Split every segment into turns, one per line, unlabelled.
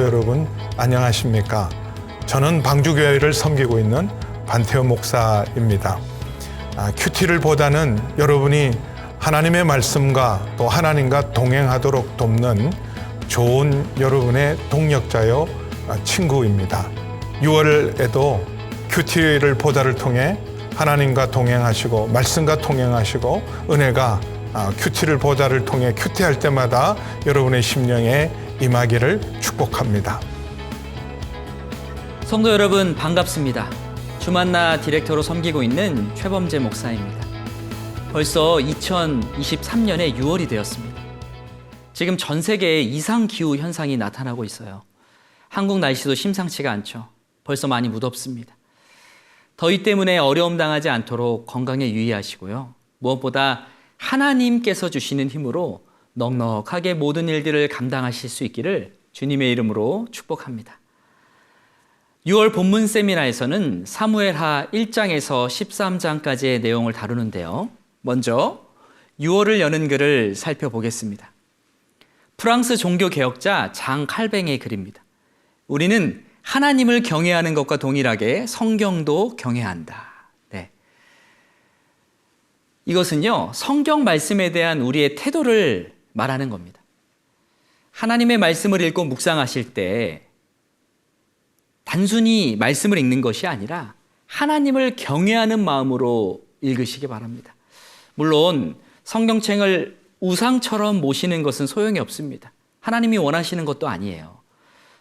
여러분 안녕하십니까? 저는 방주교회를 섬기고 있는 반태호 목사입니다. 큐티를 보다는 여러분이 하나님의 말씀과 또 하나님과 동행하도록 돕는 좋은 여러분의 동력자요 친구입니다. 6월에도 큐티를 보다를 통해 하나님과 동행하시고 말씀과 동행하시고 은혜가 큐티를 보다를 통해 큐티할 때마다 여러분의 심령에 임하기를 축복합니다.
성도 여러분 반갑습니다. 주만나 디렉터로 섬기고 있는 최범재 목사입니다. 벌써 2023년의 6월이 되었습니다. 지금 전 세계에 이상기후 현상이 나타나고 있어요. 한국 날씨도 심상치가 않죠. 벌써 많이 무덥습니다. 더위 때문에 어려움 당하지 않도록 건강에 유의하시고요. 무엇보다 하나님께서 주시는 힘으로 넉넉하게 모든 일들을 감당하실 수 있기를 주님의 이름으로 축복합니다. 6월 본문 세미나에서는 사무엘하 1장에서 13장까지의 내용을 다루는데요. 먼저 6월을 여는 글을 살펴보겠습니다. 프랑스 종교개혁자 장 칼뱅의 글입니다. 우리는 하나님을 경외하는 것과 동일하게 성경도 경외한다. 네. 이것은요, 성경 말씀에 대한 우리의 태도를 말하는 겁니다. 하나님의 말씀을 읽고 묵상하실 때 단순히 말씀을 읽는 것이 아니라 하나님을 경외하는 마음으로 읽으시기 바랍니다. 물론 성경책을 우상처럼 모시는 것은 소용이 없습니다. 하나님이 원하시는 것도 아니에요.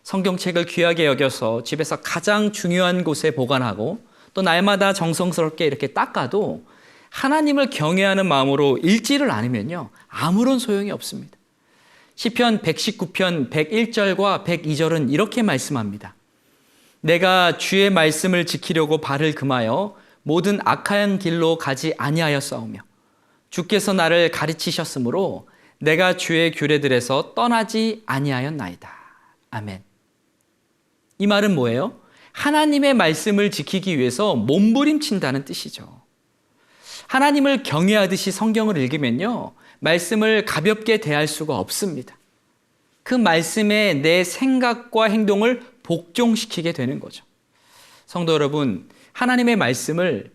성경책을 귀하게 여겨서 집에서 가장 중요한 곳에 보관하고 또 날마다 정성스럽게 이렇게 닦아도 하나님을 경외하는 마음으로 읽지를 않으면요, 아무런 소용이 없습니다. 시편 119편 101절과 102절은 이렇게 말씀합니다. 내가 주의 말씀을 지키려고 발을 금하여 모든 악한 길로 가지 아니하였사오며 주께서 나를 가르치셨으므로 내가 주의 규례들에서 떠나지 아니하였나이다. 아멘. 이 말은 뭐예요? 하나님의 말씀을 지키기 위해서 몸부림친다는 뜻이죠. 하나님을 경외하듯이 성경을 읽으면요, 말씀을 가볍게 대할 수가 없습니다. 그 말씀에 내 생각과 행동을 복종시키게 되는 거죠. 성도 여러분, 하나님의 말씀을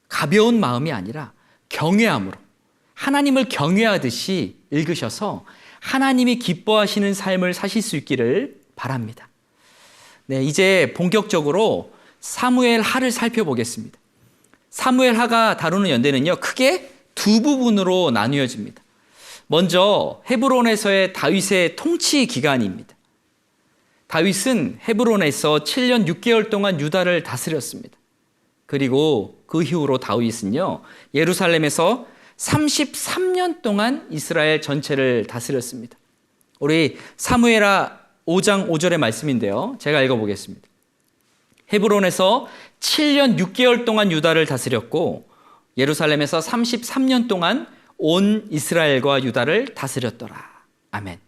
가벼운 마음이 아니라 경외함으로 하나님을 경외하듯이 읽으셔서 하나님이 기뻐하시는 삶을 사실 수 있기를 바랍니다. 네, 이제 본격적으로 사무엘하를 살펴보겠습니다. 사무엘하가 다루는 연대는요, 크게 두 부분으로 나뉘어집니다. 먼저 헤브론에서의 다윗의 통치 기간입니다. 다윗은 헤브론에서 7년 6개월 동안 유다를 다스렸습니다. 그리고 그 이후로 다윗은요, 예루살렘에서 33년 동안 이스라엘 전체를 다스렸습니다. 우리 사무엘하 5장 5절의 말씀인데요. 제가 읽어보겠습니다. 헤브론에서 7년 6개월 동안 유다를 다스렸고 예루살렘에서 33년 동안 온 이스라엘과 유다를 다스렸더라. 아멘.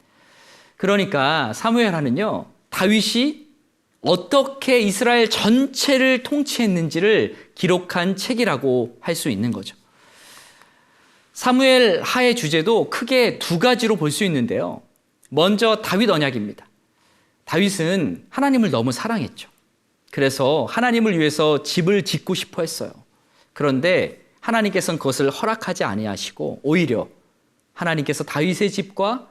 그러니까 사무엘하는요, 다윗이 어떻게 이스라엘 전체를 통치했는지를 기록한 책이라고 할 수 있는 거죠. 사무엘하의 주제도 크게 두 가지로 볼 수 있는데요. 먼저 다윗 언약입니다. 다윗은 하나님을 너무 사랑했죠. 그래서 하나님을 위해서 집을 짓고 싶어 했어요. 그런데 하나님께서는 그것을 허락하지 아니하시고 오히려 하나님께서 다윗의 집과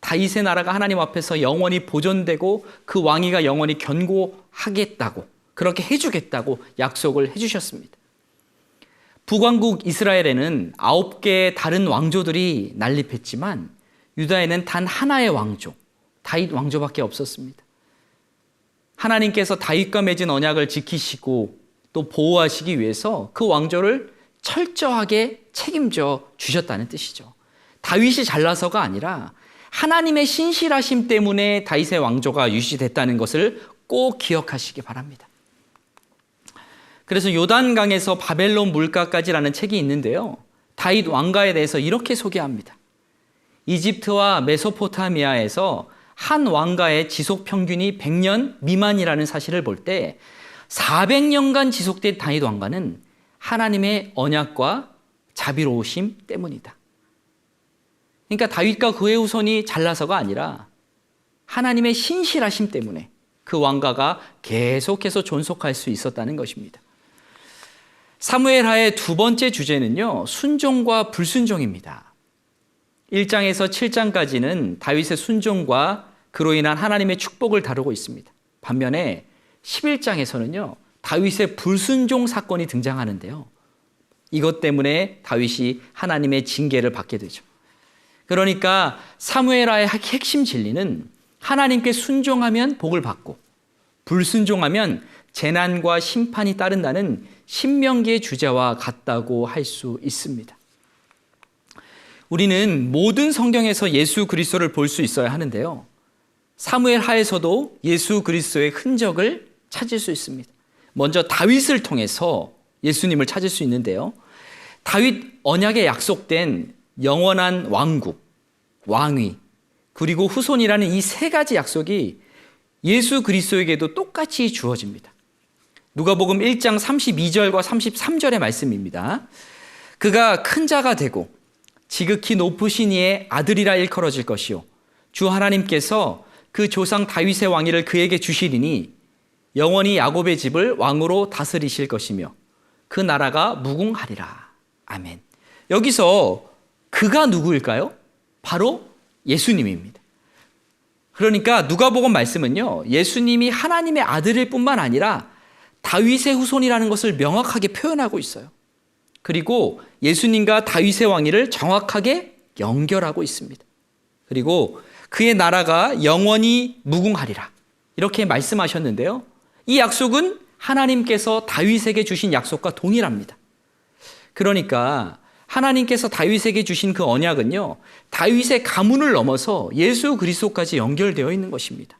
다윗의 나라가 하나님 앞에서 영원히 보존되고 그 왕위가 영원히 견고하겠다고, 그렇게 해주겠다고 약속을 해주셨습니다. 북왕국 이스라엘에는 9개의 다른 왕조들이 난립했지만 유다에는 단 하나의 왕조, 다윗 왕조밖에 없었습니다. 하나님께서 다윗과 맺은 언약을 지키시고 또 보호하시기 위해서 그 왕조를 철저하게 책임져 주셨다는 뜻이죠. 다윗이 잘나서가 아니라 하나님의 신실하심 때문에 다윗의 왕조가 유지됐다는 것을 꼭 기억하시기 바랍니다. 그래서 요단강에서 바벨론 물가까지라는 책이 있는데요. 다윗 왕가에 대해서 이렇게 소개합니다. 이집트와 메소포타미아에서 한 왕가의 지속 평균이 100년 미만이라는 사실을 볼 때 400년간 지속된 다윗 왕가는 하나님의 언약과 자비로우심 때문이다. 그러니까 다윗과 그의 후손이 잘나서가 아니라 하나님의 신실하심 때문에 그 왕가가 계속해서 존속할 수 있었다는 것입니다. 사무엘하의 두 번째 주제는요, 순종과 불순종입니다. 1장에서 7장까지는 다윗의 순종과 그로 인한 하나님의 축복을 다루고 있습니다. 반면에 11장에서는요, 다윗의 불순종 사건이 등장하는데요. 이것 때문에 다윗이 하나님의 징계를 받게 되죠. 그러니까 사무엘하의 핵심 진리는 하나님께 순종하면 복을 받고 불순종하면 재난과 심판이 따른다는 신명기의 주제와 같다고 할 수 있습니다. 우리는 모든 성경에서 예수 그리스도를 볼 수 있어야 하는데요. 사무엘하에서도 예수 그리스도의 흔적을 찾을 수 있습니다. 먼저 다윗을 통해서 예수님을 찾을 수 있는데요. 다윗 언약에 약속된 영원한 왕국, 왕위, 그리고 후손이라는 이 세 가지 약속이 예수 그리스도에게도 똑같이 주어집니다. 누가복음 1장 32절과 33절의 말씀입니다. 그가 큰 자가 되고 지극히 높으신 이의 아들이라 일컬어질 것이요 주 하나님께서 그 조상 다윗의 왕위를 그에게 주시리니 영원히 야곱의 집을 왕으로 다스리실 것이며 그 나라가 무궁하리라. 아멘. 여기서 그가 누구일까요? 바로 예수님입니다. 그러니까 누가복음 말씀은요, 예수님이 하나님의 아들일 뿐만 아니라 다윗의 후손이라는 것을 명확하게 표현하고 있어요. 그리고 예수님과 다윗의 왕위를 정확하게 연결하고 있습니다. 그리고 그의 나라가 영원히 무궁하리라. 이렇게 말씀하셨는데요. 이 약속은 하나님께서 다윗에게 주신 약속과 동일합니다. 그러니까 하나님께서 다윗에게 주신 그 언약은요, 다윗의 가문을 넘어서 예수 그리스도까지 연결되어 있는 것입니다.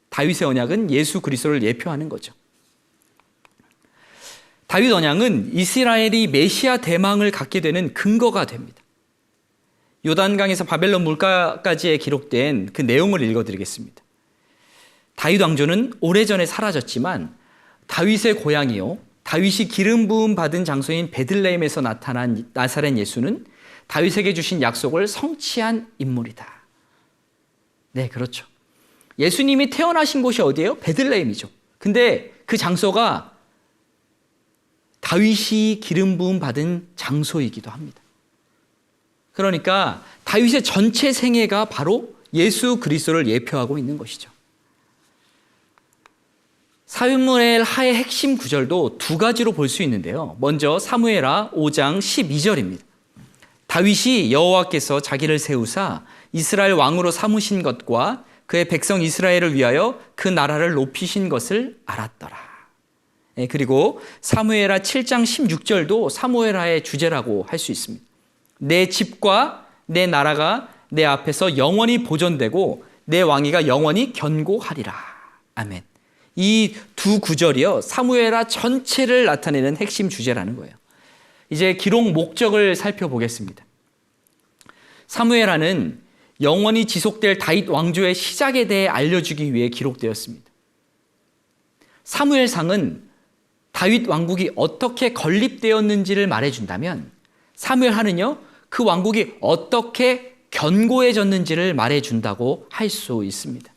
다윗의 언약은 예수 그리스도를 예표하는 거죠. 다윗 언약은 이스라엘이 메시아 대망을 갖게 되는 근거가 됩니다. 요단강에서 바벨론 물가까지에 기록된 그 내용을 읽어드리겠습니다. 다윗 왕조는 오래전에 사라졌지만 다윗의 고향이요, 다윗이 기름 부음 받은 장소인 베들레헴에서 나타난 나사렛 예수는 다윗에게 주신 약속을 성취한 인물이다. 네, 그렇죠. 예수님이 태어나신 곳이 어디예요? 베들레헴이죠. 근데 그 장소가 다윗이 기름 부음 받은 장소이기도 합니다. 그러니까 다윗의 전체 생애가 바로 예수 그리스도를 예표하고 있는 것이죠. 사무엘하의 핵심 구절도 두 가지로 볼 수 있는데요. 먼저 사무엘하 5장 12절입니다. 다윗이 여호와께서 자기를 세우사 이스라엘 왕으로 삼으신 것과 그의 백성 이스라엘을 위하여 그 나라를 높이신 것을 알았더라. 그리고 사무엘하 7장 16절도 사무엘하의 주제라고 할 수 있습니다. 내 집과 내 나라가 내 앞에서 영원히 보존되고 내 왕위가 영원히 견고하리라. 아멘. 이 두 구절이요, 사무엘하 전체를 나타내는 핵심 주제라는 거예요. 이제 기록 목적을 살펴보겠습니다. 사무엘하는 영원히 지속될 다윗 왕조의 시작에 대해 알려주기 위해 기록되었습니다. 사무엘상은 다윗 왕국이 어떻게 건립되었는지를 말해준다면, 사무엘하는요, 그 왕국이 어떻게 견고해졌는지를 말해준다고 할 수 있습니다.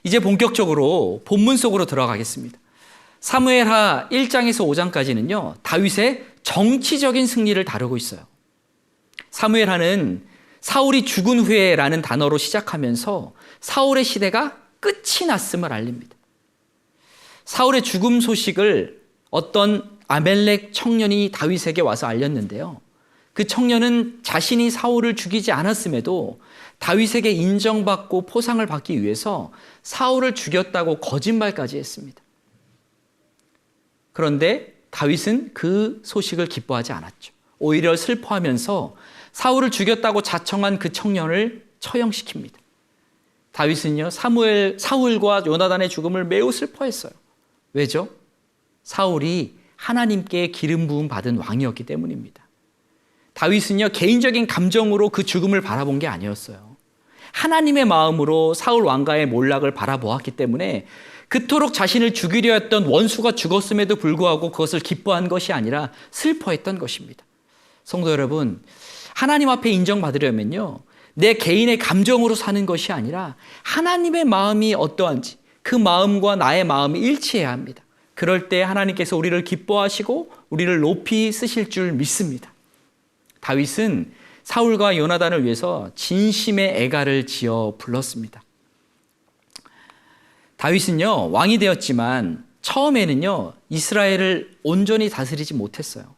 이제 본격적으로 본문 속으로 들어가겠습니다. 사무엘하 1장에서 5장까지는요, 다윗의 정치적인 승리를 다루고 있어요. 사무엘하는 사울이 죽은 후에라는 단어로 시작하면서 사울의 시대가 끝이 났음을 알립니다. 사울의 죽음 소식을 어떤 아멜렉 청년이 다윗에게 와서 알렸는데요. 그 청년은 자신이 사울을 죽이지 않았음에도 다윗에게 인정받고 포상을 받기 위해서 사울을 죽였다고 거짓말까지 했습니다. 그런데 다윗은 그 소식을 기뻐하지 않았죠. 오히려 슬퍼하면서 사울을 죽였다고 자청한 그 청년을 처형시킵니다. 다윗은요, 사울과 요나단의 죽음을 매우 슬퍼했어요. 왜죠? 사울이 하나님께 기름 부음 받은 왕이었기 때문입니다. 다윗은요, 개인적인 감정으로 그 죽음을 바라본 게 아니었어요. 하나님의 마음으로 사울 왕가의 몰락을 바라보았기 때문에 그토록 자신을 죽이려 했던 원수가 죽었음에도 불구하고 그것을 기뻐한 것이 아니라 슬퍼했던 것입니다. 성도 여러분, 하나님 앞에 인정받으려면요, 내 개인의 감정으로 사는 것이 아니라 하나님의 마음이 어떠한지, 그 마음과 나의 마음이 일치해야 합니다. 그럴 때 하나님께서 우리를 기뻐하시고 우리를 높이 쓰실 줄 믿습니다. 다윗은 사울과 요나단을 위해서 진심의 애가를 지어 불렀습니다. 다윗은요, 왕이 되었지만 처음에는요, 이스라엘을 온전히 다스리지 못했어요.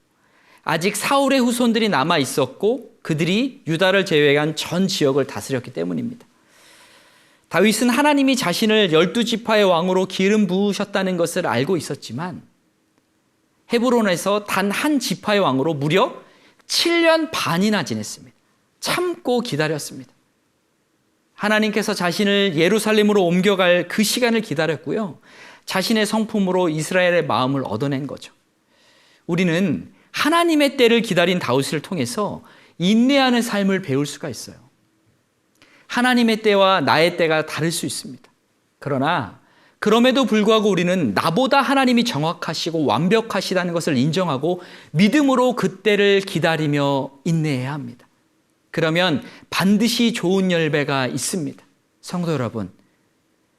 아직 사울의 후손들이 남아 있었고 그들이 유다를 제외한 전 지역을 다스렸기 때문입니다. 다윗은 하나님이 자신을 12지파의 왕으로 기름 부으셨다는 것을 알고 있었지만 헤브론에서 단 한 지파의 왕으로 무려 7년 반이나 지냈습니다. 참고 기다렸습니다. 하나님께서 자신을 예루살렘으로 옮겨갈 그 시간을 기다렸고요. 자신의 성품으로 이스라엘의 마음을 얻어낸 거죠. 우리는 하나님의 때를 기다린 다윗을 통해서 인내하는 삶을 배울 수가 있어요. 하나님의 때와 나의 때가 다를 수 있습니다. 그러나 그럼에도 불구하고 우리는 나보다 하나님이 정확하시고 완벽하시다는 것을 인정하고 믿음으로 그 때를 기다리며 인내해야 합니다. 그러면 반드시 좋은 열매가 있습니다. 성도 여러분,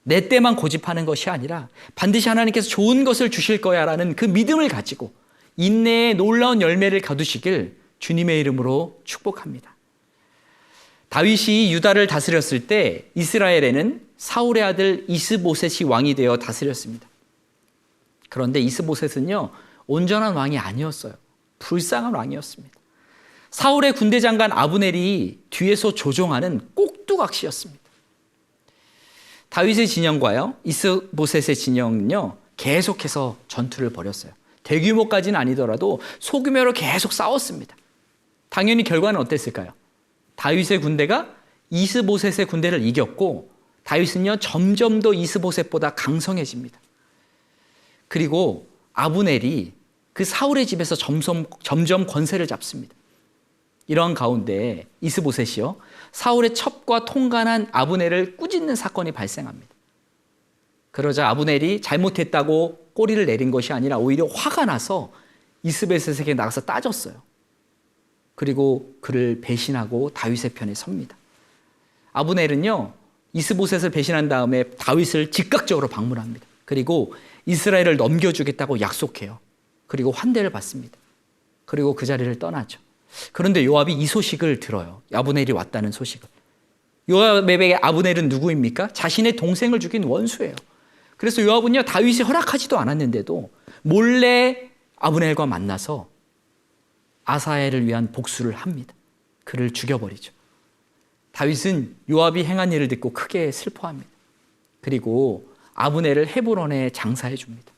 내 때만 고집하는 것이 아니라 반드시 하나님께서 좋은 것을 주실 거야라는 그 믿음을 가지고 인내의 놀라운 열매를 거두시길 주님의 이름으로 축복합니다. 다윗이 유다를 다스렸을 때 이스라엘에는 사울의 아들 이스보셋이 왕이 되어 다스렸습니다. 그런데 이스보셋은요, 온전한 왕이 아니었어요. 불쌍한 왕이었습니다. 사울의 군대 장관 아브넬이 뒤에서 조종하는 꼭두각시였습니다. 다윗의 진영과요, 이스보셋의 진영은요, 계속해서 전투를 벌였어요. 대규모까지는 아니더라도 소규모로 계속 싸웠습니다. 당연히 결과는 어땠을까요? 다윗의 군대가 이스보셋의 군대를 이겼고 다윗은요, 점점 더 이스보셋보다 강성해집니다. 그리고 아브넬이 그 사울의 집에서 점점 권세를 잡습니다. 이러한 가운데 이스보셋이요, 사울의 첩과 통간한 아브넬을 꾸짖는 사건이 발생합니다. 그러자 아브넬이 잘못했다고 꼬리를 내린 것이 아니라 오히려 화가 나서 이스보셋에게 나가서 따졌어요. 그리고 그를 배신하고 다윗의 편에 섭니다. 아브넬은요, 이스보셋을 배신한 다음에 다윗을 즉각적으로 방문합니다. 그리고 이스라엘을 넘겨주겠다고 약속해요. 그리고 환대를 받습니다. 그리고 그 자리를 떠나죠. 그런데 요압이 이 소식을 들어요. 아브넬이 왔다는 소식을. 요압에게 아브넬은 누구입니까? 자신의 동생을 죽인 원수예요. 그래서 요압은요, 다윗이 허락하지도 않았는데도 몰래 아브넬과 만나서 아사엘을 위한 복수를 합니다. 그를 죽여버리죠. 다윗은 요압이 행한 일을 듣고 크게 슬퍼합니다. 그리고 아브넬을 헤브론에 장사해 줍니다.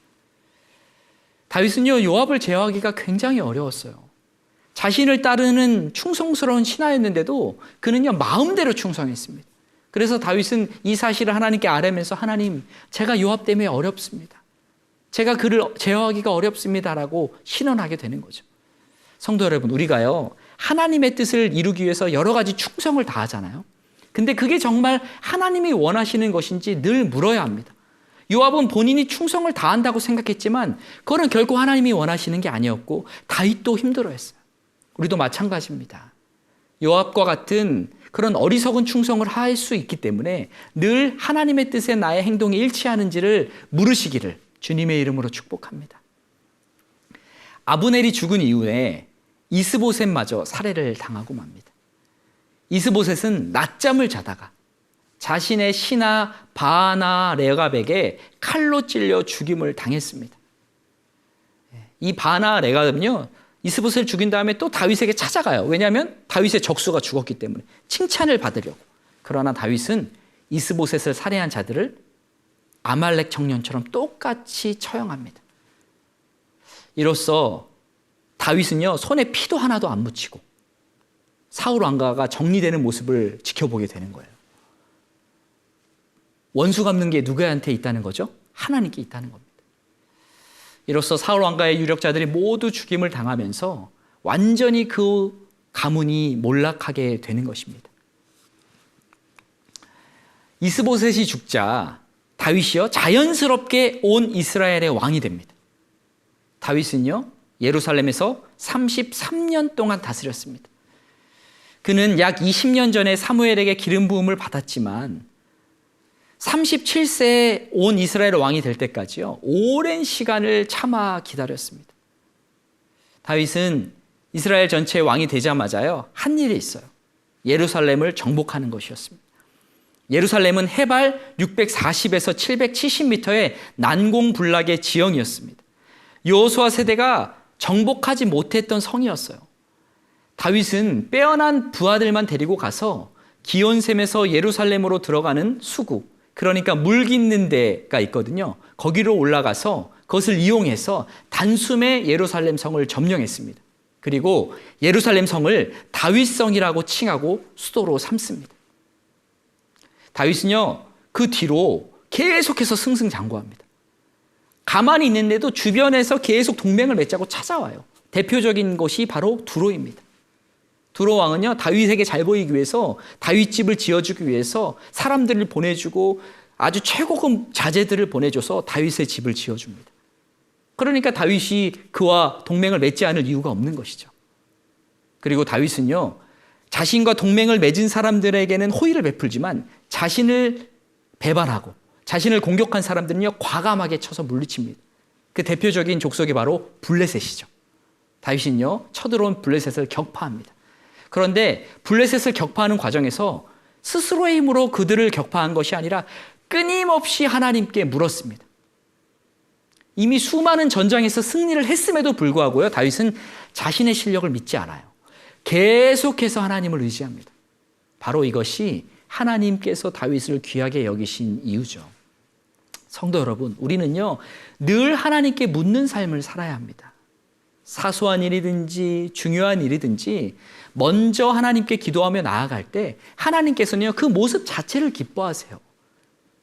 다윗은요, 요압을 제어하기가 굉장히 어려웠어요. 자신을 따르는 충성스러운 신하였는데도 그는요, 마음대로 충성했습니다. 그래서 다윗은 이 사실을 하나님께 아뢰면서 하나님, 제가 요압 때문에 어렵습니다. 제가 그를 제어하기가 어렵습니다라고 신원하게 되는 거죠. 성도 여러분, 우리가요, 하나님의 뜻을 이루기 위해서 여러 가지 충성을 다하잖아요. 근데 그게 정말 하나님이 원하시는 것인지 늘 물어야 합니다. 요압은 본인이 충성을 다한다고 생각했지만 그거는 결코 하나님이 원하시는 게 아니었고 다윗도 힘들어했어요. 우리도 마찬가지입니다. 요압과 같은 그런 어리석은 충성을 할 수 있기 때문에 늘 하나님의 뜻에 나의 행동이 일치하는지를 물으시기를 주님의 이름으로 축복합니다. 아브넬이 죽은 이후에 이스보셋마저 살해를 당하고 맙니다. 이스보셋은 낮잠을 자다가 자신의 신하 바하나 레갑에게 칼로 찔려 죽임을 당했습니다. 이 바하나 레갑은요, 이스보셋을 죽인 다음에 또 다윗에게 찾아가요. 왜냐하면 다윗의 적수가 죽었기 때문에 칭찬을 받으려고. 그러나 다윗은 이스보셋을 살해한 자들을 아말렉 청년처럼 똑같이 처형합니다. 이로써 다윗은요, 손에 피도 하나도 안 묻히고 사울 왕가가 정리되는 모습을 지켜보게 되는 거예요. 원수 갚는 게 누구한테 있다는 거죠? 하나님께 있다는 겁니다. 이로써 사울 왕가의 유력자들이 모두 죽임을 당하면서 완전히 그 가문이 몰락하게 되는 것입니다. 이스보셋이 죽자 다윗이요, 자연스럽게 온 이스라엘의 왕이 됩니다. 다윗은요, 예루살렘에서 33년 동안 다스렸습니다. 그는 약 20년 전에 사무엘에게 기름 부음을 받았지만 37세에 온 이스라엘 왕이 될 때까지요, 오랜 시간을 참아 기다렸습니다. 다윗은 이스라엘 전체의 왕이 되자마자요, 한 일이 있어요. 예루살렘을 정복하는 것이었습니다. 예루살렘은 해발 640에서 770m의 난공불락의 지형이었습니다. 여호수아 세대가 정복하지 못했던 성이었어요. 다윗은 빼어난 부하들만 데리고 가서 기온샘에서 예루살렘으로 들어가는 수구, 그러니까 물 깃는 데가 있거든요. 거기로 올라가서 그것을 이용해서 단숨에 예루살렘 성을 점령했습니다. 그리고 예루살렘 성을 다윗성이라고 칭하고 수도로 삼습니다. 다윗은요, 그 뒤로 계속해서 승승장구합니다. 가만히 있는데도 주변에서 계속 동맹을 맺자고 찾아와요. 대표적인 것이 바로 두로입니다. 두로 왕은요, 다윗에게 잘 보이기 위해서 다윗집을 지어주기 위해서 사람들을 보내주고 아주 최고급 자재들을 보내줘서 다윗의 집을 지어줍니다. 그러니까 다윗이 그와 동맹을 맺지 않을 이유가 없는 것이죠. 그리고 다윗은요, 자신과 동맹을 맺은 사람들에게는 호의를 베풀지만 자신을 배반하고 자신을 공격한 사람들은요, 과감하게 쳐서 물리칩니다. 그 대표적인 족속이 바로 블레셋이죠. 다윗은요, 쳐들어온 블레셋을 격파합니다. 그런데 블레셋을 격파하는 과정에서 스스로의 힘으로 그들을 격파한 것이 아니라 끊임없이 하나님께 물었습니다. 이미 수많은 전장에서 승리를 했음에도 불구하고요, 다윗은 자신의 실력을 믿지 않아요. 계속해서 하나님을 의지합니다. 바로 이것이 하나님께서 다윗을 귀하게 여기신 이유죠. 성도 여러분, 우리는요, 늘 하나님께 묻는 삶을 살아야 합니다. 사소한 일이든지 중요한 일이든지 먼저 하나님께 기도하며 나아갈 때 하나님께서는요, 그 모습 자체를 기뻐하세요.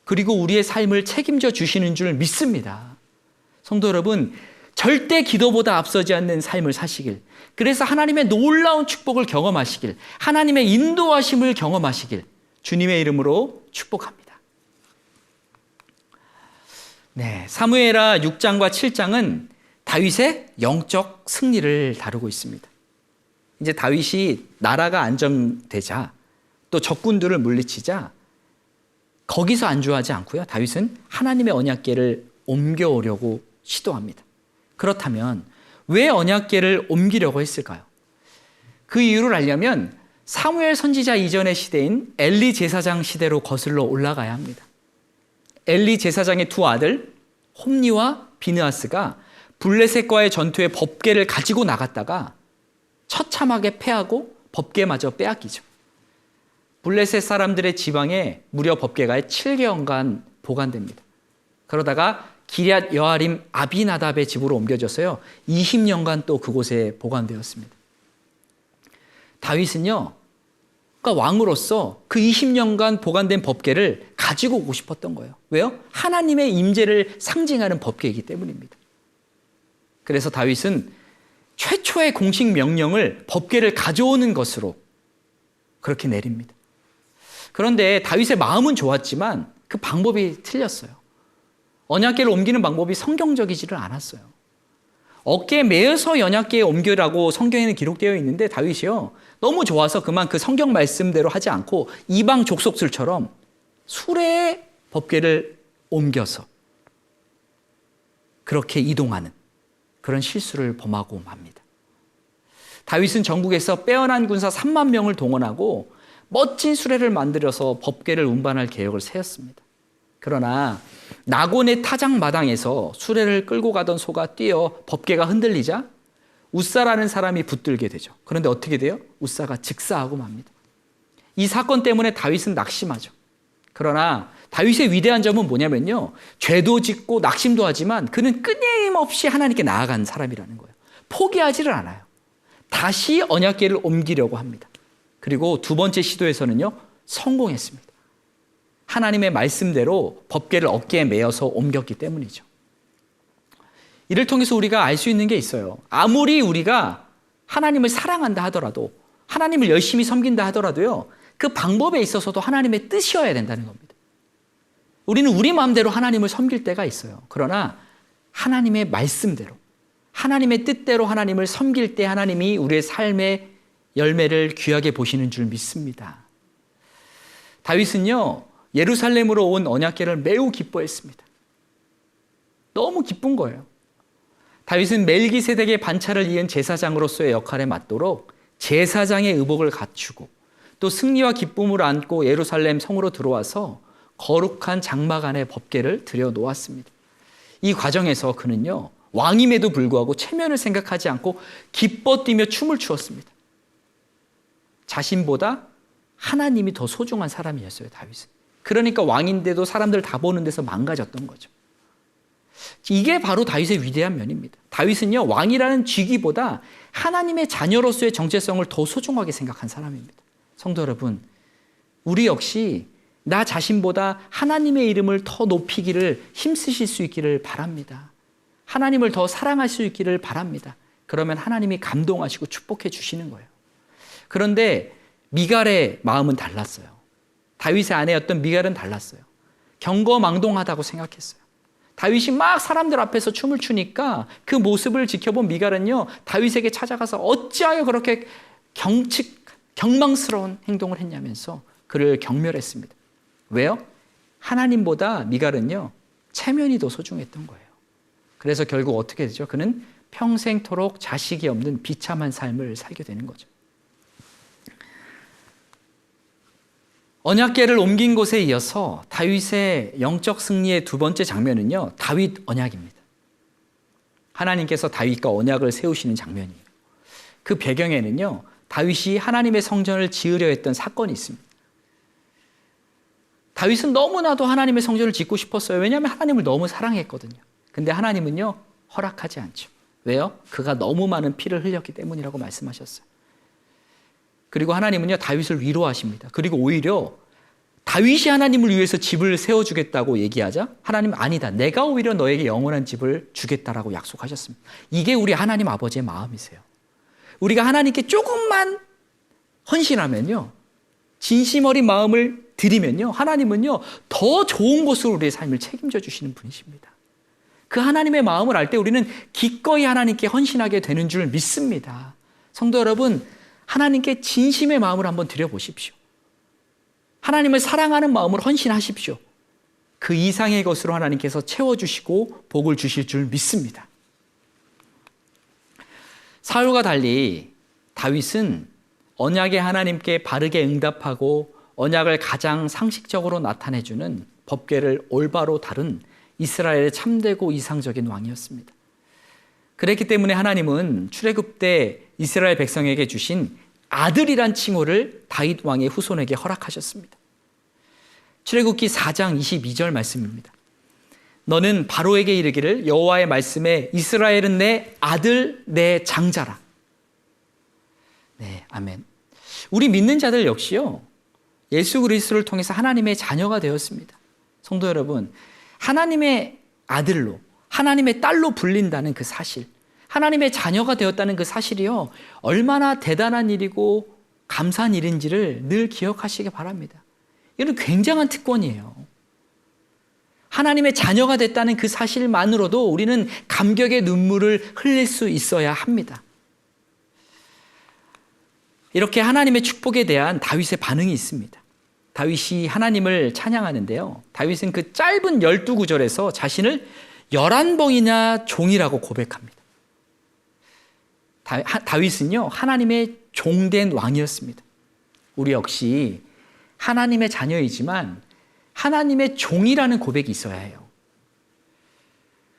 그리고 우리의 삶을 책임져 주시는 줄 믿습니다. 성도 여러분, 절대 기도보다 앞서지 않는 삶을 사시길, 그래서 하나님의 놀라운 축복을 경험하시길, 하나님의 인도하심을 경험하시길 주님의 이름으로 축복합니다. 네, 사무엘하 6장과 7장은 다윗의 영적 승리를 다루고 있습니다. 이제 다윗이 나라가 안정되자, 또 적군들을 물리치자 거기서 안주하지 않고요, 다윗은 하나님의 언약궤를 옮겨오려고 시도합니다. 그렇다면 왜 언약궤를 옮기려고 했을까요? 그 이유를 알려면 사무엘 선지자 이전의 시대인 엘리 제사장 시대로 거슬러 올라가야 합니다. 엘리 제사장의 두 아들 홈니와 비느하스가 블레셋과의 전투에 법궤를 가지고 나갔다가 처참하게 패하고 법궤마저 빼앗기죠. 블레셋 사람들의 지방에 무려 법궤가 7개월간 보관됩니다. 그러다가 기럇 여아림 아비나답의 집으로 옮겨져서요, 20년간 또 그곳에 보관되었습니다. 다윗은요, 그러니까 왕으로서 그 20년간 보관된 법궤를 가지고 오고 싶었던 거예요. 왜요? 하나님의 임재를 상징하는 법궤이기 때문입니다. 그래서 다윗은 최초의 공식 명령을 법궤를 가져오는 것으로 그렇게 내립니다. 그런데 다윗의 마음은 좋았지만 그 방법이 틀렸어요. 언약궤를 옮기는 방법이 성경적이지를 않았어요. 어깨에 매어서 언약궤에 옮기라고 성경에는 기록되어 있는데 다윗이요, 너무 좋아서 그만 그 성경 말씀대로 하지 않고 이방 족속들처럼 수레에 법궤를 옮겨서 그렇게 이동하는 그런 실수를 범하고 맙니다. 다윗은 전국에서 빼어난 군사 3만 명을 동원하고 멋진 수레를 만들어서 법궤를 운반할 계획을 세웠습니다. 그러나 나곤의 타작 마당에서 수레를 끌고 가던 소가 뛰어 법궤가 흔들리자 웃사라는 사람이 붙들게 되죠. 그런데 어떻게 돼요? 웃사가 즉사하고 맙니다. 이 사건 때문에 다윗은 낙심하죠. 그러나 다윗의 위대한 점은 뭐냐면요, 죄도 짓고 낙심도 하지만 그는 끊임없이 하나님께 나아간 사람이라는 거예요. 포기하지를 않아요. 다시 언약궤를 옮기려고 합니다. 그리고 두 번째 시도에서는요, 성공했습니다. 하나님의 말씀대로 법궤를 어깨에 메어서 옮겼기 때문이죠. 이를 통해서 우리가 알 수 있는 게 있어요. 아무리 우리가 하나님을 사랑한다 하더라도, 하나님을 열심히 섬긴다 하더라도요, 그 방법에 있어서도 하나님의 뜻이어야 된다는 겁니다. 우리는 우리 마음대로 하나님을 섬길 때가 있어요. 그러나 하나님의 말씀대로, 하나님의 뜻대로 하나님을 섬길 때 하나님이 우리의 삶의 열매를 귀하게 보시는 줄 믿습니다. 다윗은요, 예루살렘으로 온 언약궤를 매우 기뻐했습니다. 너무 기쁜 거예요. 다윗은 멜기세덱의 반차를 이은 제사장으로서의 역할에 맞도록 제사장의 의복을 갖추고 또 승리와 기쁨을 안고 예루살렘 성으로 들어와서 거룩한 장막 안에 법궤를 들여놓았습니다. 이 과정에서 그는요, 왕임에도 불구하고 체면을 생각하지 않고 기뻐 뛰며 춤을 추었습니다. 자신보다 하나님이 더 소중한 사람이었어요, 다윗은. 그러니까 왕인데도 사람들 다 보는 데서 망가졌던 거죠. 이게 바로 다윗의 위대한 면입니다. 다윗은요, 왕이라는 직위보다 하나님의 자녀로서의 정체성을 더 소중하게 생각한 사람입니다. 성도 여러분, 우리 역시 나 자신보다 하나님의 이름을 더 높이기를 힘쓰실 수 있기를 바랍니다. 하나님을 더 사랑할 수 있기를 바랍니다. 그러면 하나님이 감동하시고 축복해 주시는 거예요. 그런데 미갈의 마음은 달랐어요. 다윗의 아내였던 미갈은 달랐어요. 경거망동하다고 생각했어요. 다윗이 막 사람들 앞에서 춤을 추니까 그 모습을 지켜본 미갈은요, 다윗에게 찾아가서 어찌하여 그렇게 경망스러운 행동을 했냐면서 그를 경멸했습니다. 왜요? 하나님보다 미갈은요, 체면이 더 소중했던 거예요. 그래서 결국 어떻게 되죠? 그는 평생토록 자식이 없는 비참한 삶을 살게 되는 거죠. 언약궤를 옮긴 곳에 이어서 다윗의 영적 승리의 두 번째 장면은요, 다윗 언약입니다. 하나님께서 다윗과 언약을 세우시는 장면이에요. 그 배경에는요, 다윗이 하나님의 성전을 지으려 했던 사건이 있습니다. 다윗은 너무나도 하나님의 성전을 짓고 싶었어요. 왜냐하면 하나님을 너무 사랑했거든요. 근데 하나님은요, 허락하지 않죠. 왜요? 그가 너무 많은 피를 흘렸기 때문이라고 말씀하셨어요. 그리고 하나님은요, 다윗을 위로하십니다. 그리고 오히려 다윗이 하나님을 위해서 집을 세워주겠다고 얘기하자 하나님은 아니다. 내가 오히려 너에게 영원한 집을 주겠다라고 약속하셨습니다. 이게 우리 하나님 아버지의 마음이세요. 우리가 하나님께 조금만 헌신하면요, 진심 어린 마음을 드리면요, 하나님은요, 더 좋은 곳으로 우리의 삶을 책임져 주시는 분이십니다. 그 하나님의 마음을 알 때 우리는 기꺼이 하나님께 헌신하게 되는 줄 믿습니다. 성도 여러분, 하나님께 진심의 마음을 한번 드려보십시오. 하나님을 사랑하는 마음을 헌신하십시오. 그 이상의 것으로 하나님께서 채워주시고 복을 주실 줄 믿습니다. 사울과 달리 다윗은 언약의 하나님께 바르게 응답하고 언약을 가장 상식적으로 나타내주는 법궤를 올바로 다룬 이스라엘의 참되고 이상적인 왕이었습니다. 그랬기 때문에 하나님은 출애굽 때 이스라엘 백성에게 주신 아들이란 칭호를 다윗 왕의 후손에게 허락하셨습니다. 출애굽기 4장 22절 말씀입니다. 너는 바로에게 이르기를 여호와의 말씀에 이스라엘은 내 아들 내 장자라. 네, 아멘. 우리 믿는 자들 역시요, 예수 그리스도를 통해서 하나님의 자녀가 되었습니다. 성도 여러분, 하나님의 아들로, 하나님의 딸로 불린다는 그 사실, 하나님의 자녀가 되었다는 그 사실이요, 얼마나 대단한 일이고 감사한 일인지를 늘 기억하시기 바랍니다. 이건 굉장한 특권이에요. 하나님의 자녀가 됐다는 그 사실만으로도 우리는 감격의 눈물을 흘릴 수 있어야 합니다. 이렇게 하나님의 축복에 대한 다윗의 반응이 있습니다. 다윗이 하나님을 찬양하는데요, 다윗은 그 짧은 12구절에서 자신을 11번이나 종이라고 고백합니다. 다윗은요, 하나님의 종된 왕이었습니다. 우리 역시 하나님의 자녀이지만 하나님의 종이라는 고백이 있어야 해요.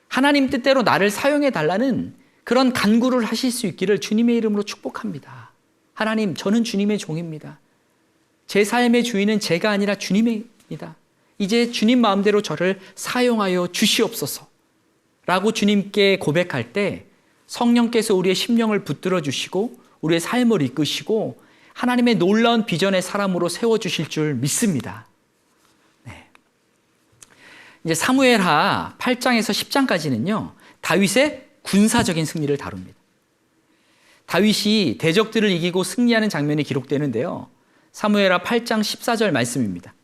하나님 뜻대로 나를 사용해 달라는 그런 간구를 하실 수 있기를 주님의 이름으로 축복합니다. 하나님, 저는 주님의 종입니다. 제 삶의 주인은 제가 아니라 주님입니다. 이제 주님 마음대로 저를 사용하여 주시옵소서 라고 주님께 고백할 때 성령께서 우리의 심령을 붙들어 주시고 우리의 삶을 이끄시고 하나님의 놀라운 비전의 사람으로 세워주실 줄 믿습니다. 네. 이제 사무엘하 8장에서 10장까지는요, 다윗의 군사적인 승리를 다룹니다. 다윗이 대적들을 이기고 승리하는 장면이 기록되는데요, 사무엘하 8장 14절 말씀입니다.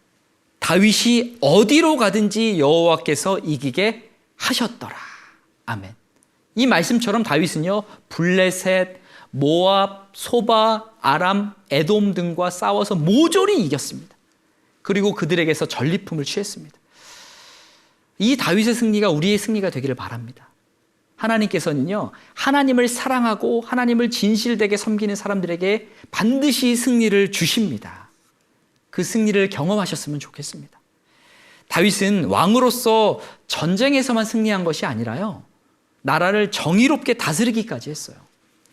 다윗이 어디로 가든지 여호와께서 이기게 하셨더라. 아멘. 이 말씀처럼 다윗은요, 블레셋, 모압, 소바, 아람, 에돔 등과 싸워서 모조리 이겼습니다. 그리고 그들에게서 전리품을 취했습니다. 이 다윗의 승리가 우리의 승리가 되기를 바랍니다. 하나님께서는요, 하나님을 사랑하고 하나님을 진실되게 섬기는 사람들에게 반드시 승리를 주십니다. 그 승리를 경험하셨으면 좋겠습니다. 다윗은 왕으로서 전쟁에서만 승리한 것이 아니라요, 나라를 정의롭게 다스리기까지 했어요.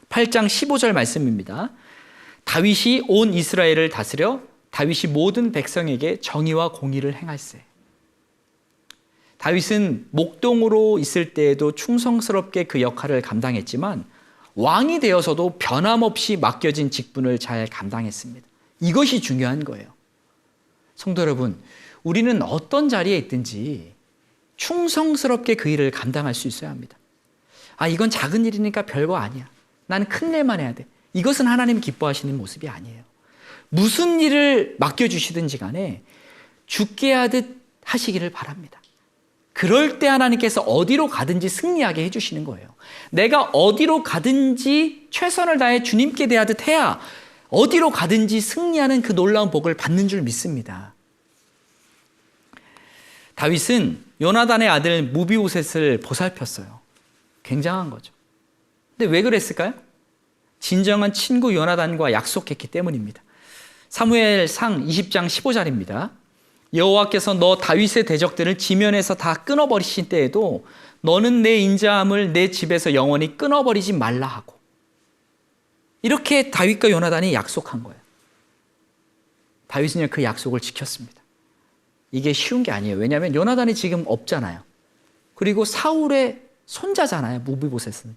8장 15절 말씀입니다. 다윗이 온 이스라엘을 다스려 다윗이 모든 백성에게 정의와 공의를 행할세. 다윗은 목동으로 있을 때에도 충성스럽게 그 역할을 감당했지만 왕이 되어서도 변함없이 맡겨진 직분을 잘 감당했습니다. 이것이 중요한 거예요. 성도 여러분, 우리는 어떤 자리에 있든지 충성스럽게 그 일을 감당할 수 있어야 합니다. 이건 작은 일이니까 별거 아니야. 난 큰 일만 해야 돼. 이것은 하나님 기뻐하시는 모습이 아니에요. 무슨 일을 맡겨주시든지 간에 죽게 하듯 하시기를 바랍니다. 그럴 때 하나님께서 어디로 가든지 승리하게 해주시는 거예요. 내가 어디로 가든지 최선을 다해 주님께 대하듯 해야 어디로 가든지 승리하는 그 놀라운 복을 받는 줄 믿습니다. 다윗은 요나단의 아들 무비보셋을 보살폈어요. 굉장한 거죠. 근데 왜 그랬을까요? 진정한 친구 요나단과 약속했기 때문입니다. 사무엘상 20장 15절입니다. 여호와께서 너 다윗의 대적들을 지면에서 다 끊어버리신 때에도 너는 내 인자함을 내 집에서 영원히 끊어버리지 말라 하고, 이렇게 다윗과 요나단이 약속한 거예요. 다윗은 그 약속을 지켰습니다. 이게 쉬운 게 아니에요. 왜냐하면 요나단이 지금 없잖아요. 그리고 사울의 손자잖아요. 무비보셋은.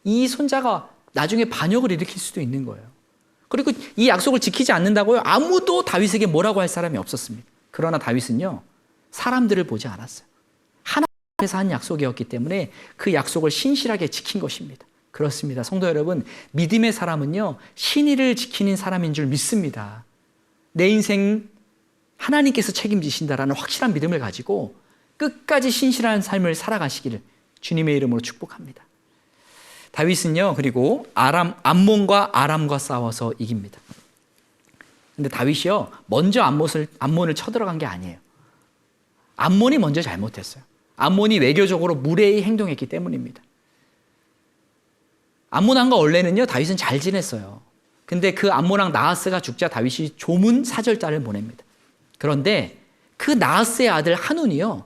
이 손자가 나중에 반역을 일으킬 수도 있는 거예요. 그리고 이 약속을 지키지 않는다고요? 아무도 다윗에게 뭐라고 할 사람이 없었습니다. 그러나 다윗은요, 사람들을 보지 않았어요. 하나님 앞에서 한 약속이었기 때문에 그 약속을 신실하게 지킨 것입니다. 그렇습니다. 성도 여러분, 믿음의 사람은요, 신의를 지키는 사람인 줄 믿습니다. 내 인생 하나님께서 책임지신다라는 확실한 믿음을 가지고 끝까지 신실한 삶을 살아가시기를 주님의 이름으로 축복합니다. 다윗은요, 그리고 암몬과 아람과 싸워서 이깁니다. 근데 다윗이요, 먼저 암몬을 쳐들어간 게 아니에요. 암몬이 먼저 잘못했어요. 암몬이 외교적으로 무례히 행동했기 때문입니다. 암몬왕과 원래는요, 다윗은 잘 지냈어요. 근데 그 암몬왕 나하스가 죽자 다윗이 조문 사절단을 보냅니다. 그런데 그 나하스의 아들 한운이요,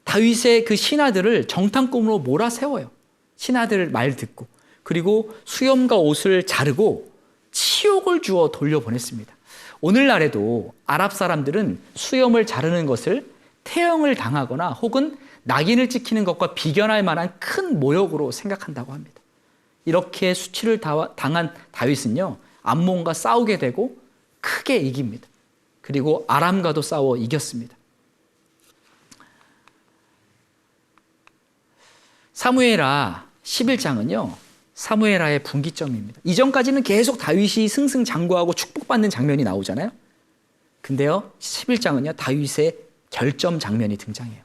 다윗의 그 신하들을 정탐꾼으로 몰아세워요. 신하들 말 듣고. 그리고 수염과 옷을 자르고 치욕을 주어 돌려보냈습니다. 오늘날에도 아랍 사람들은 수염을 자르는 것을 태형을 당하거나 혹은 낙인을 찍히는 것과 비견할 만한 큰 모욕으로 생각한다고 합니다. 이렇게 수치를 당한 다윗은요, 암몬과 싸우게 되고 크게 이깁니다. 그리고 아람과도 싸워 이겼습니다. 사무엘하 11장은요, 사무엘하의 분기점입니다. 이전까지는 계속 다윗이 승승장구하고 축복받는 장면이 나오잖아요. 근데요, 11장은요, 다윗의 결점 장면이 등장해요.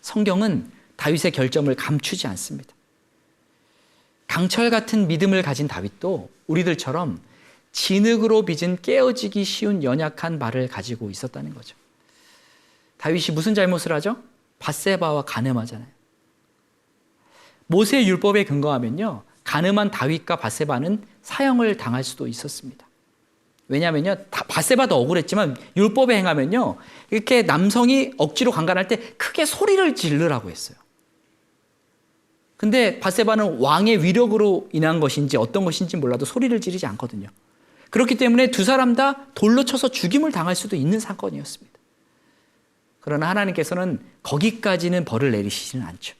성경은 다윗의 결점을 감추지 않습니다. 강철 같은 믿음을 가진 다윗도 우리들처럼 진흙으로 빚은 깨어지기 쉬운 연약한 발을 가지고 있었다는 거죠. 다윗이 무슨 잘못을 하죠? 밧세바와 간음하잖아요. 모세의 율법에 근거하면요, 간음한 다윗과 밧세바는 사형을 당할 수도 있었습니다. 왜냐하면요, 밧세바도 억울했지만 율법에 행하면요, 이렇게 남성이 억지로 강간할 때 크게 소리를 지르라고 했어요. 근데 밧세바는 왕의 위력으로 인한 것인지 어떤 것인지 몰라도 소리를 지르지 않거든요. 그렇기 때문에 두 사람 다 돌로 쳐서 죽임을 당할 수도 있는 사건이었습니다. 그러나 하나님께서는 거기까지는 벌을 내리시지는 않죠.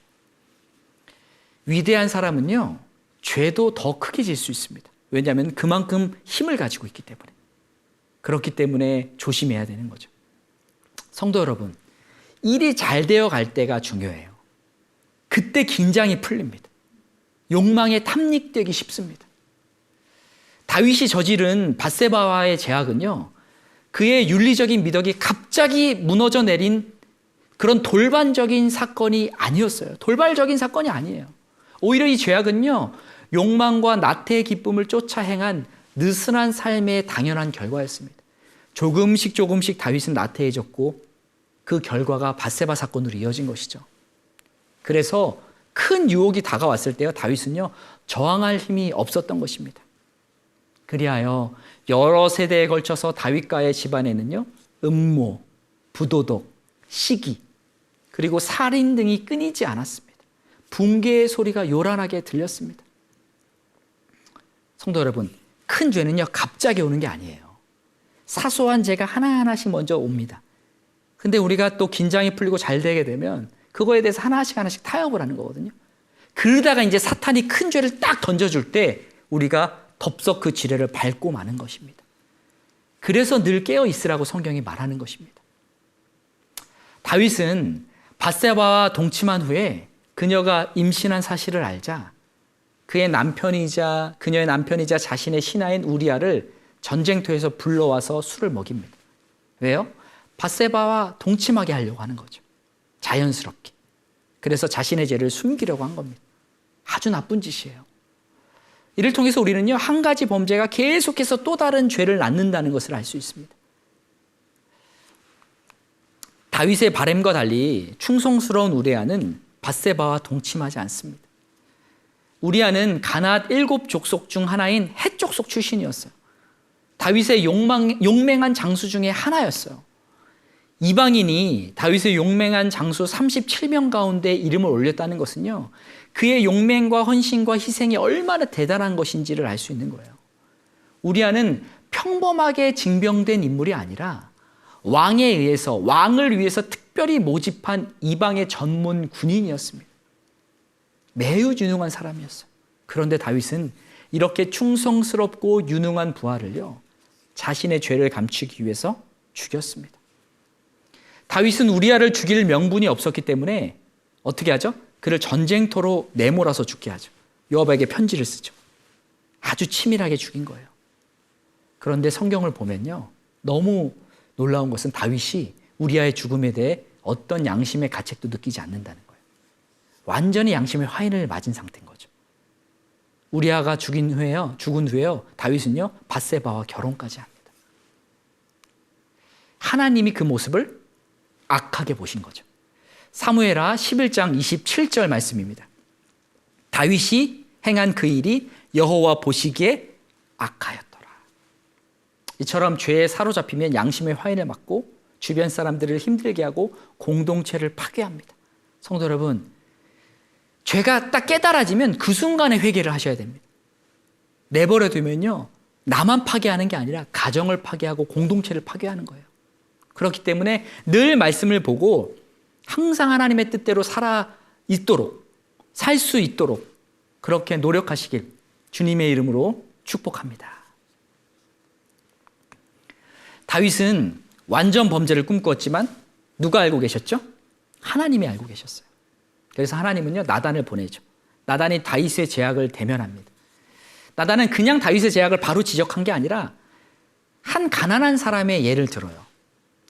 위대한 사람은요, 죄도 더 크게 질 수 있습니다. 왜냐하면 그만큼 힘을 가지고 있기 때문에. 그렇기 때문에 조심해야 되는 거죠. 성도 여러분, 일이 잘 되어 갈 때가 중요해요. 그때 긴장이 풀립니다. 욕망에 탐닉되기 쉽습니다. 다윗이 저지른 밧세바와의 제약은요, 그의 윤리적인 미덕이 갑자기 무너져 내린 그런 돌발적인 사건이 아니었어요. 돌발적인 사건이 아니에요. 오히려 이 죄악은요, 욕망과 나태의 기쁨을 쫓아 행한 느슨한 삶의 당연한 결과였습니다. 조금씩 다윗은 나태해졌고 그 결과가 밧세바 사건으로 이어진 것이죠. 그래서 큰 유혹이 다가왔을 때요, 다윗은요, 저항할 힘이 없었던 것입니다. 그리하여 여러 세대에 걸쳐서 다윗과의 집안에는요, 음모, 부도덕, 시기, 그리고 살인 등이 끊이지 않았습니다. 붕괴의 소리가 요란하게 들렸습니다. 성도 여러분, 큰 죄는요, 갑자기 오는 게 아니에요. 사소한 죄가 하나하나씩 먼저 옵니다. 근데 우리가 또 긴장이 풀리고 잘 되게 되면 그거에 대해서 하나씩 타협을 하는 거거든요. 그러다가 이제 사탄이 큰 죄를 딱 던져줄 때 우리가 덥석 그 지뢰를 밟고 마는 것입니다. 그래서 늘 깨어 있으라고 성경이 말하는 것입니다. 다윗은 밧세바와 동침한 후에 그녀가 임신한 사실을 알자 그녀의 남편이자 자신의 신하인 우리아를 전쟁터에서 불러와서 술을 먹입니다. 왜요? 밧세바와 동침하게 하려고 하는 거죠. 자연스럽게. 그래서 자신의 죄를 숨기려고 한 겁니다. 아주 나쁜 짓이에요. 이를 통해서 우리는요, 한 가지 범죄가 계속해서 또 다른 죄를 낳는다는 것을 알 수 있습니다. 다윗의 바램과 달리 충성스러운 우리아는 밧세바와 동침하지 않습니다. 우리아는 가나앗 7족속 중 하나인 헷 족속 출신이었어요. 다윗의 용맹한 장수 중에 하나였어요. 이방인이 다윗의 용맹한 장수 37명 가운데 이름을 올렸다는 것은요, 그의 용맹과 헌신과 희생이 얼마나 대단한 것인지를 알 수 있는 거예요. 우리아는 평범하게 징병된 인물이 아니라 왕을 위해서 특별히 모집한 이방의 전문 군인이었습니다. 매우 유능한 사람이었어요. 그런데 다윗은 이렇게 충성스럽고 유능한 부하를요, 자신의 죄를 감추기 위해서 죽였습니다. 다윗은 우리아를 죽일 명분이 없었기 때문에 어떻게 하죠? 그를 전쟁터로 내몰아서 죽게 하죠. 요압에게 편지를 쓰죠. 아주 치밀하게 죽인 거예요. 그런데 성경을 보면요, 너무 놀라운 것은 다윗이 우리아의 죽음에 대해 어떤 양심의 가책도 느끼지 않는다는 거예요. 완전히 양심의 화인을 맞은 상태인 거죠. 우리아가 죽은 후에요, 다윗은요, 밧세바와 결혼까지 합니다. 하나님이 그 모습을 악하게 보신 거죠. 사무엘하 11장 27절 말씀입니다. 다윗이 행한 그 일이 여호와 보시기에 악하였더라. 이처럼 죄에 사로잡히면 양심의 화인을 맞고 주변 사람들을 힘들게 하고 공동체를 파괴합니다. 성도 여러분, 죄가 딱 깨달아지면 그 순간에 회개를 하셔야 됩니다. 내버려 두면요, 나만 파괴하는 게 아니라 가정을 파괴하고 공동체를 파괴하는 거예요. 그렇기 때문에 늘 말씀을 보고 항상 하나님의 뜻대로 살 수 있도록 그렇게 노력하시길 주님의 이름으로 축복합니다. 다윗은 완전 범죄를 꿈꾸었지만 누가 알고 계셨죠? 하나님이 알고 계셨어요. 그래서 하나님은요, 나단을 보내죠. 나단이 다윗의 죄악을 대면합니다. 나단은 그냥 다윗의 죄악을 바로 지적한 게 아니라 한 가난한 사람의 예를 들어요.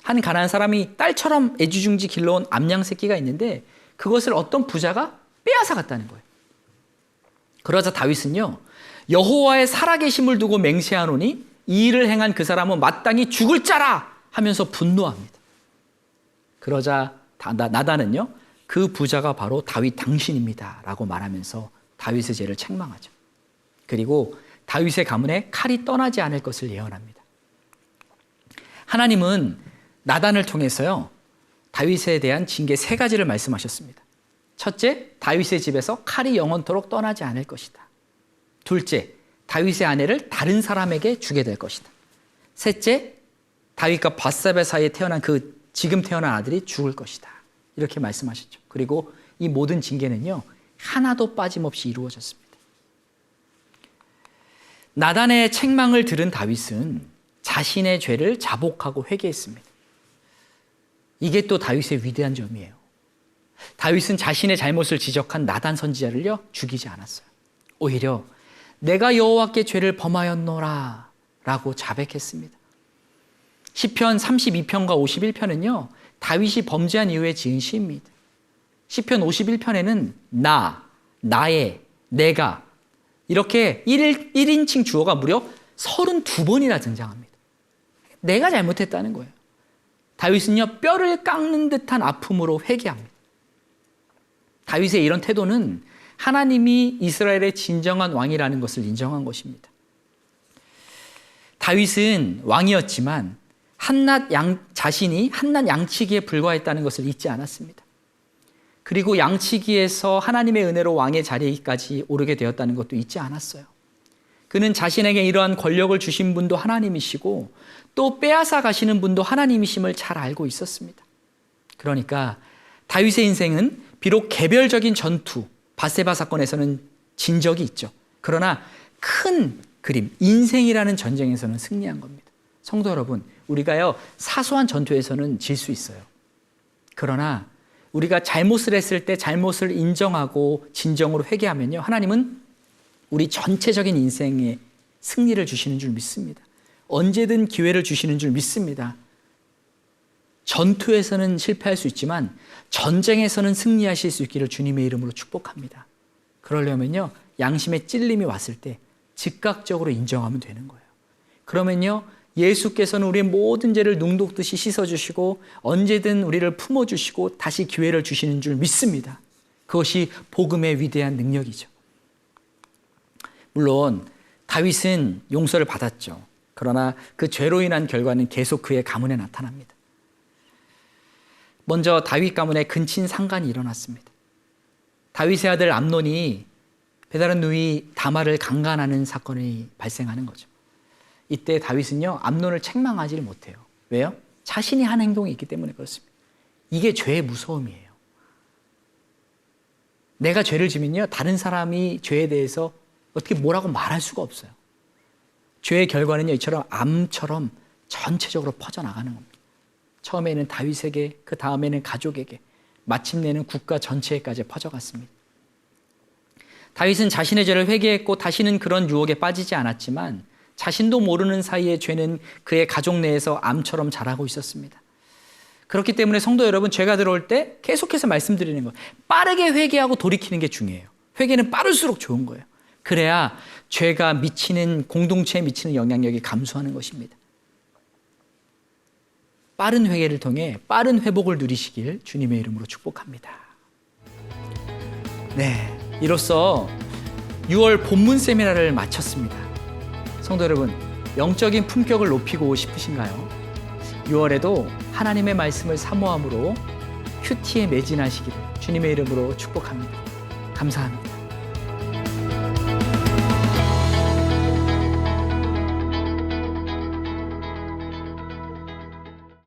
한 가난한 사람이 딸처럼 애지중지 길러온 암양 새끼가 있는데 그것을 어떤 부자가 빼앗아 갔다는 거예요. 그러자 다윗은요, 여호와의 살아계심을 두고 맹세하노니 이 일을 행한 그 사람은 마땅히 죽을 자라 하면서 분노합니다. 그러자 나단은요, 그 부자가 바로 다윗 당신입니다 라고 말하면서 다윗의 죄를 책망하죠. 그리고 다윗의 가문에 칼이 떠나지 않을 것을 예언합니다. 하나님은 나단을 통해서요, 다윗에 대한 징계 3가지를 말씀하셨습니다. 첫째, 다윗의 집에서 칼이 영원토록 떠나지 않을 것이다. 둘째, 다윗의 아내를 다른 사람에게 주게 될 것이다. 셋째, 다윗과 밧세바 사이에 태어난 지금 태어난 아들이 죽을 것이다. 이렇게 말씀하셨죠. 그리고 이 모든 징계는요, 하나도 빠짐없이 이루어졌습니다. 나단의 책망을 들은 다윗은 자신의 죄를 자복하고 회개했습니다. 이게 또 다윗의 위대한 점이에요. 다윗은 자신의 잘못을 지적한 나단 선지자를요, 죽이지 않았어요. 오히려 내가 여호와께 죄를 범하였노라 라고 자백했습니다. 시편 32편과 51편은요, 다윗이 범죄한 이후에 지은 시입니다. 시편 51편에는 나의, 내가 이렇게 1인칭 주어가 무려 32번이나 등장합니다. 내가 잘못했다는 거예요. 다윗은요, 뼈를 깎는 듯한 아픔으로 회개합니다. 다윗의 이런 태도는 하나님이 이스라엘의 진정한 왕이라는 것을 인정한 것입니다. 다윗은 왕이었지만 자신이 한낱 양치기에 불과했다는 것을 잊지 않았습니다. 그리고 양치기에서 하나님의 은혜로 왕의 자리까지 오르게 되었다는 것도 잊지 않았어요. 그는 자신에게 이러한 권력을 주신 분도 하나님이시고 또 빼앗아 가시는 분도 하나님이심을 잘 알고 있었습니다. 그러니까 다윗의 인생은 비록 개별적인 전투, 밧세바 사건에서는 진 적이 있죠. 그러나 큰 그림, 인생이라는 전쟁에서는 승리한 겁니다. 성도 여러분, 우리가요, 사소한 전투에서는 질 수 있어요. 그러나 우리가 잘못을 했을 때 잘못을 인정하고 진정으로 회개하면요, 하나님은 우리 전체적인 인생에 승리를 주시는 줄 믿습니다. 언제든 기회를 주시는 줄 믿습니다. 전투에서는 실패할 수 있지만 전쟁에서는 승리하실 수 있기를 주님의 이름으로 축복합니다. 그러려면요, 양심의 찔림이 왔을 때 즉각적으로 인정하면 되는 거예요. 그러면요, 예수께서는 우리의 모든 죄를 눈독듯이 씻어주시고 언제든 우리를 품어주시고 다시 기회를 주시는 줄 믿습니다. 그것이 복음의 위대한 능력이죠. 물론 다윗은 용서를 받았죠. 그러나 그 죄로 인한 결과는 계속 그의 가문에 나타납니다. 먼저 다윗 가문에 근친 상간이 일어났습니다. 다윗의 아들 암논이 베다른 누이 다말을 강간하는 사건이 발생하는 거죠. 이때 다윗은요, 암논을 책망하지를 못해요. 왜요? 자신이 한 행동이 있기 때문에 그렇습니다. 이게 죄의 무서움이에요. 내가 죄를 지면요, 다른 사람이 죄에 대해서 어떻게 뭐라고 말할 수가 없어요. 죄의 결과는요, 이처럼 암처럼 전체적으로 퍼져나가는 겁니다. 처음에는 다윗에게, 그 다음에는 가족에게, 마침내는 국가 전체에까지 퍼져갔습니다. 다윗은 자신의 죄를 회개했고 다시는 그런 유혹에 빠지지 않았지만 자신도 모르는 사이에 죄는 그의 가족 내에서 암처럼 자라고 있었습니다. 그렇기 때문에 성도 여러분, 죄가 들어올 때 계속해서 말씀드리는 거예요. 빠르게 회개하고 돌이키는 게 중요해요. 회개는 빠를수록 좋은 거예요. 그래야 죄가 미치는, 공동체에 미치는 영향력이 감소하는 것입니다. 빠른 회개를 통해 빠른 회복을 누리시길 주님의 이름으로 축복합니다. 네, 이로써 6월 본문 세미나를 마쳤습니다. 성도 여러분, 영적인 품격을 높이고 싶으신가요? 6월에도 하나님의 말씀을 사모함으로 큐티에 매진하시기를 주님의 이름으로 축복합니다. 감사합니다.